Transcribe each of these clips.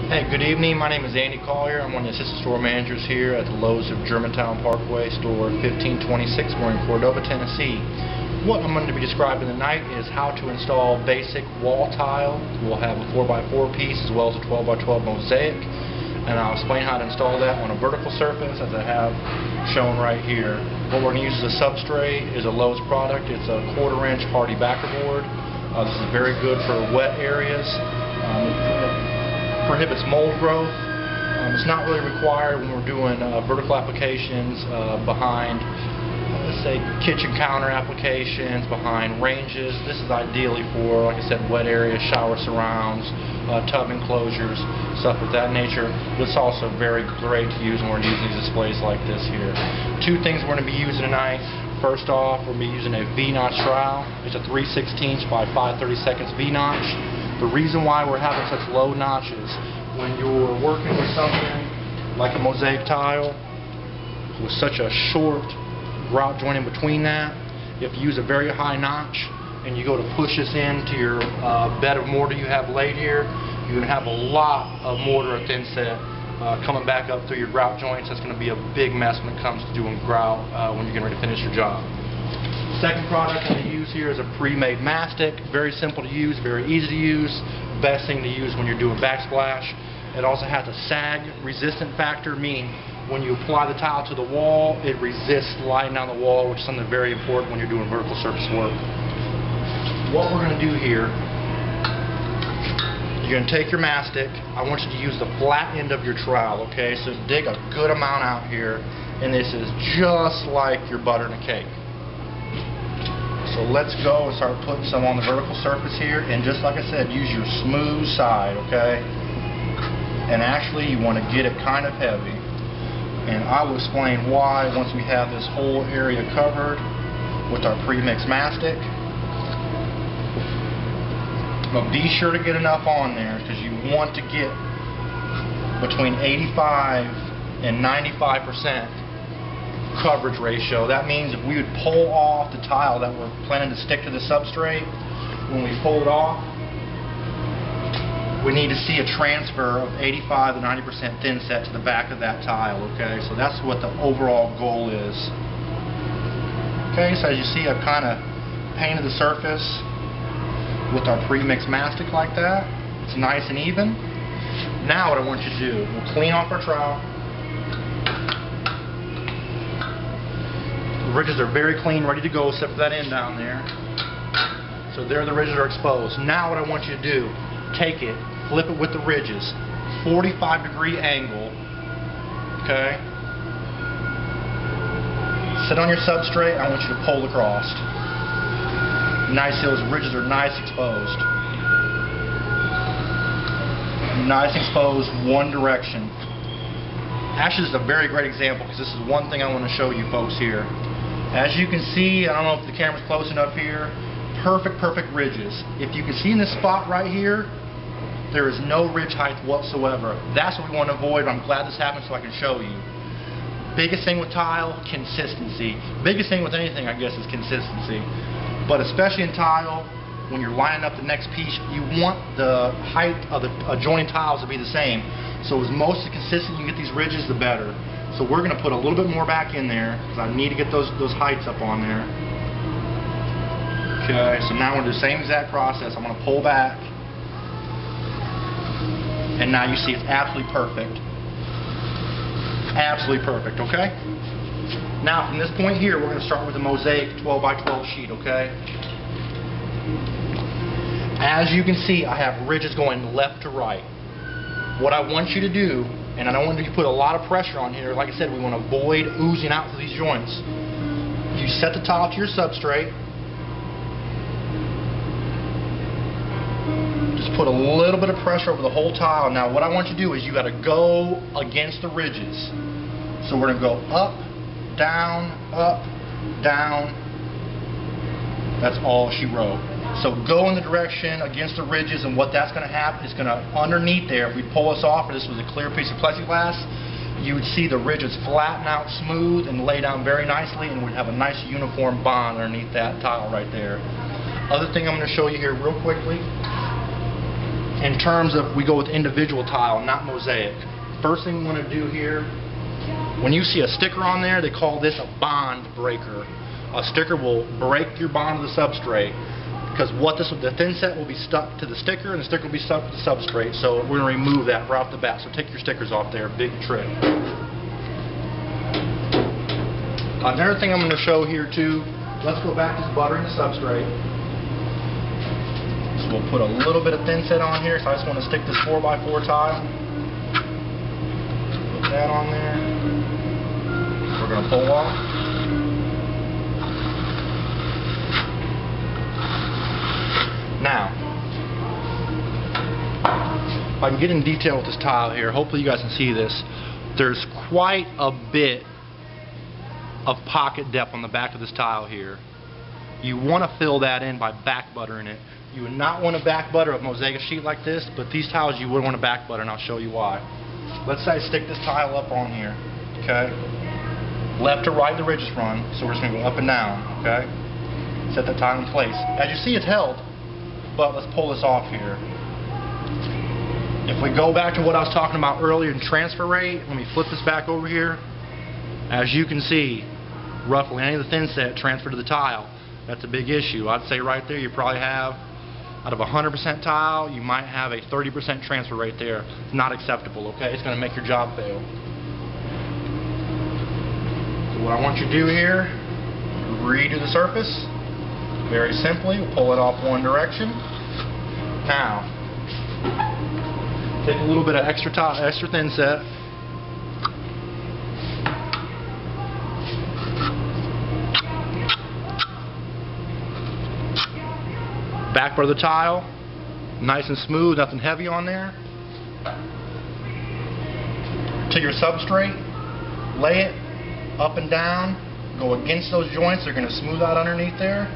Hey, good evening. My name is Andy Collier. I'm one of the assistant store managers here at the Lowe's of Germantown Parkway, store 1526. We're in Cordova, Tennessee. What I'm going to be describing tonight is how to install basic wall tile. We'll have a 4x4 piece as well as a 12x12 mosaic, and I'll explain how to install that on a vertical surface as I have shown right here. What we're going to use as a substrate is a Lowe's product. It's a 1/4 inch hardy backer board. This is very good for wet areas. Prohibits mold growth. It's not really required when we're doing vertical applications behind, let's say, kitchen counter applications, behind ranges. This is ideally for, like I said, wet areas, shower surrounds, tub enclosures, stuff of that nature. But it's also very great to use when we're using these displays like this here. Two things we're going to be using tonight. First off, we're going to be using a V-notch trowel. It's a 3/16 by 5/32 V-notch. The reason why we're having such low notches, when you're working with something like a mosaic tile with such a short grout joint in between that, if you use a very high notch and you go to push this into your bed of mortar you have laid here, you're going to have a lot of mortar or thin set coming back up through your grout joints. That's going to be a big mess when it comes to doing grout when you're getting ready to finish your job. Second product I'm going to use here is a pre-made mastic. Very simple to use, very easy to use. Best thing to use when you're doing backsplash. It also has a sag resistant factor, meaning when you apply the tile to the wall, it resists sliding down the wall, which is something very important when you're doing vertical surface work. What we're going to do here, you're going to take your mastic. I want you to use the flat end of your trowel, okay? So dig a good amount out here, and this is just like your butter in a cake. So let's go and start putting some on the vertical surface here, and just like I said, use your smooth side, okay? And actually you want to get it kind of heavy, and I will explain why once we have this whole area covered with our pre-mixed mastic. But be sure to get enough on there because you want to get between 85 and 95% coverage ratio. That means if we would pull off the tile that we're planning to stick to the substrate, when we pull it off, we need to see a transfer of 85 to 90% thin set to the back of that tile, okay? So that's what the overall goal is. Okay, so as you see, I've kind of painted the surface with our pre-mixed mastic like that. It's nice and even. Now what I want you to do, we'll clean off our trowel. The ridges are very clean, ready to go, except for that end down there. So there the ridges are exposed. Now what I want you to do, take it, flip it with the ridges, 45-degree angle, okay? Sit on your substrate, I want you to pull across. Nice, those ridges are nice exposed. Nice exposed, one direction. Actually, this is a very great example because this is one thing I want to show you folks here. As you can see, I don't know if the camera's close enough here, perfect ridges. If you can see in this spot right here, there is no ridge height whatsoever. That's what we want to avoid. I'm glad this happened so I can show you. Biggest thing with tile, consistency. Biggest thing with anything, I guess, is consistency. But especially in tile, when you're lining up the next piece, you want the height of the adjoining tiles to be the same. So as most consistent you can get these ridges, the better. So we're going to put a little bit more back in there because I need to get those heights up on there. Okay, so now we're going to do the same exact process. I'm going to pull back, and now you see it's absolutely perfect. Absolutely perfect, okay? Now from this point here, we're going to start with the mosaic 12x12 sheet, okay? As you can see, I have ridges going left to right. What I want you to do, and I don't want you to put a lot of pressure on here, like I said, we want to avoid oozing out through these joints. You set the tile to your substrate. Just put a little bit of pressure over the whole tile. Now what I want you to do is you got to go against the ridges. So we're going to go up, down, up, down. That's all she wrote. So go in the direction against the ridges, and what that's going to happen is going to, underneath there, if we pull this off, and this was a clear piece of plexiglass, you would see the ridges flatten out smooth and lay down very nicely, and we'd have a nice uniform bond underneath that tile right there. Other thing I'm going to show you here real quickly in terms of we go with individual tile, not mosaic. First thing we want to do here, when you see a sticker on there, they call this a bond breaker. A sticker will break your bond to the substrate, because the thin set will be stuck to the sticker and the sticker will be stuck to the substrate. So we're going to remove that right off the bat. So take your stickers off there, big trick. Another thing I'm going to show here too, let's go back to buttering the substrate. So we'll put a little bit of thin set on here, so I just want to stick this 4x4 tile. Put that on there. We're going to pull off. Now, if I can get in detail with this tile here, hopefully you guys can see this. There's quite a bit of pocket depth on the back of this tile here. You want to fill that in by back buttering it. You would not want to back butter a mosaic sheet like this, but these tiles you would want to back butter, and I'll show you why. Let's say I stick this tile up on here, okay? Left to right the ridges run, so we're just going to go up and down, okay? Set that tile in place. As you see, it's held, but let's pull this off here. If we go back to what I was talking about earlier in transfer rate, let me flip this back over here. As you can see, roughly any of the thin set transferred to the tile. That's a big issue. I'd say right there you probably have, out of 100% tile, you might have a 30% transfer rate there. It's not acceptable, okay? It's going to make your job fail. So what I want you to do here, redo the surface. Very simply, we'll pull it off one direction. Now, take a little bit of extra thin set. Back part of the tile, nice and smooth, nothing heavy on there. To your substrate, lay it up and down, go against those joints, they're going to smooth out underneath there.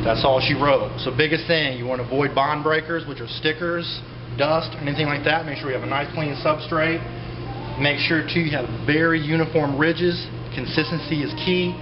That's all she wrote. So biggest thing, you want to avoid bond breakers, which are stickers, dust, anything like that. Make sure you have a nice clean substrate. Make sure too you have very uniform ridges. Consistency is key.